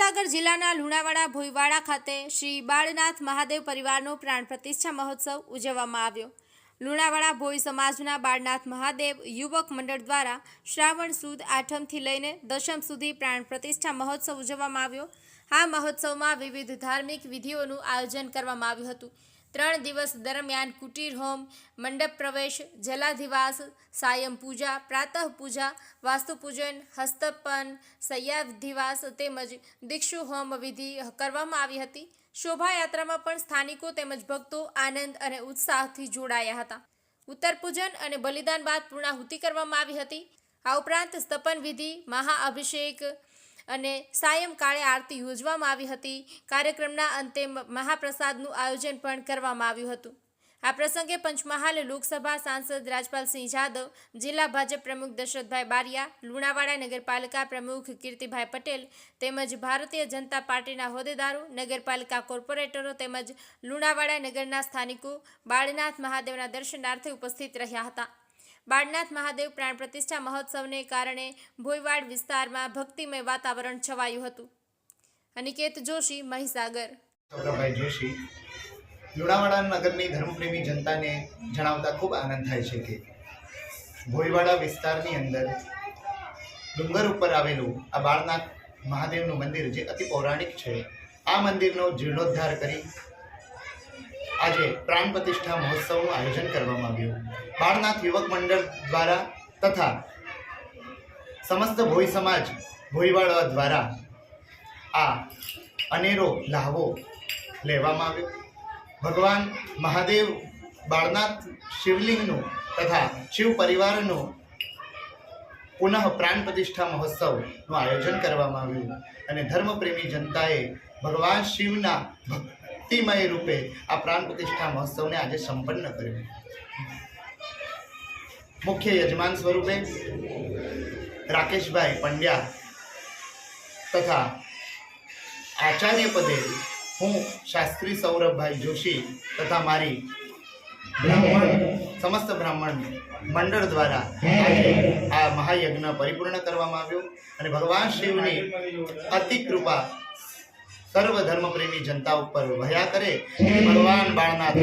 મહીસાગર જિલ્લાના લુણાવાડા ભોયવાડા ખાતે શ્રી બાળનાથ મહાદેવ પરિવારનો પ્રાણ પ્રતિષ્ઠા મહોત્સવ ઉજવવામાં આવ્યો। લુણાવાડા ભોય સમાજના બાળનાથ મહાદેવ યુવક મંડળ દ્વારા શ્રાવણ સુદ આઠમથી લઈને દશમ સુધી પ્રાણ પ્રતિષ્ઠા મહોત્સવ ઉજવવામાં આવ્યો। આ મહોત્સવમાં વિવિધ ધાર્મિક વિધિઓનું આયોજન કરવામાં આવ્યું હતું। 3 દિવસ દરમિયાન કુટીર હોમ, મંડપ પ્રવેશ, જલાધિવાસ, સાયમ પૂજા, પ્રાતઃ પૂજા, વાસ્તુ પૂજન, હસ્તપન, સૈયાધિવાસ તેમજ દીક્ષુ હોમ વિધિ કરવામાં આવી હતી। શોભાયાત્રામાં પણ સ્થાનિકો તેમજ ભક્તો આનંદ અને ઉત્સાહથી જોડાયા હતા। ઉત્તર પૂજન અને બલિદાન બાદ પૂર્ણાહુતિ કરવામાં આવી હતી। આ ઉપરાંત સ્તપન વિધિ, મહાઅભિષેક અને સાયંકાળે આરતી યોજવામાં આવી હતી। કાર્યક્રમના અંતે મહાપ્રસાદનું આયોજન પણ કરવામાં આવ્યું હતું। આ પ્રસંગે પંચમહાલ લોકસભા સાંસદ રાજપાલસિંહ જાદવ, જિલ્લા ભાજપ પ્રમુખ દશરથભાઈ બારિયા, લુણાવાડા નગરપાલિકા પ્રમુખ કીર્તિભાઈ પટેલ તેમજ ભારતીય જનતા પાર્ટીના હોદ્દેદારો, નગરપાલિકા કોર્પોરેટરો તેમજ લુણાવાડા નગરના સ્થાનિકો બાળનાથ મહાદેવના દર્શનાર્થે ઉપસ્થિત રહ્યા હતા। બાળનાથ મહાદેવ પ્રાણ પ્રતિષ્ઠા મહોત્સવને કારણે ભોયવાડ વિસ્તારમાં ભક્તિમય વાતાવરણ છવાયું હતું। અનિકેત જોશી, મહીસાગર। જોશી લુણાવાડા નગરની ધર્મપ્રેમી જનતાને જણાવતા ખૂબ આનંદ થાય છે કે ભોયવાડા વિસ્તારની અંદર ડુંગર ઉપર આવેલું આ બાળનાથ મહાદેવનું મંદિર જે અતિ પૌરાણિક છે, આ મંદિરનો જીર્ણોદ્ધાર કરી આજે પ્રાણ પ્રતિષ્ઠા મહોત્સવનું આયોજન કરવામાં આવ્યું। બાળનાથ યુવક મંડળ દ્વારા તથા સમસ્ત ભોય સમાજ ભોયવાડા દ્વારા આ અનેરો લાહવો લેવામાં આવ્યો। ભગવાન મહાદેવ બાળનાથ શિવલિંગનું તથા શિવ પરિવારનું પુનઃ પ્રાણ પ્રતિષ્ઠા મહોત્સવનું આયોજન કરવામાં આવ્યું અને ધર્મપ્રેમી જનતાએ ભગવાન શિવના ભક્તિમય રૂપે આ પ્રાણ પ્રતિષ્ઠા મહોત્સવને આજે સંપન્ન કર્યો। મુખ્ય યજમાન સ્વરૂપે રાકેશભાઈ પંડ્યા તથા આચાર્ય પદે હું શાસ્ત્રી સૌરભભાઈ જોશી તથા મારી સમસ્ત બ્રાહ્મણ મંડળ દ્વારા આજે આ મહાયજ્ઞ પરિપૂર્ણ કરવામાં આવ્યો અને ભગવાન શિવની અતિ કૃપા સર્વ ધર્મપ્રેમી જનતા ઉપર વહ્યા કરે। ભગવાન બાળનાથ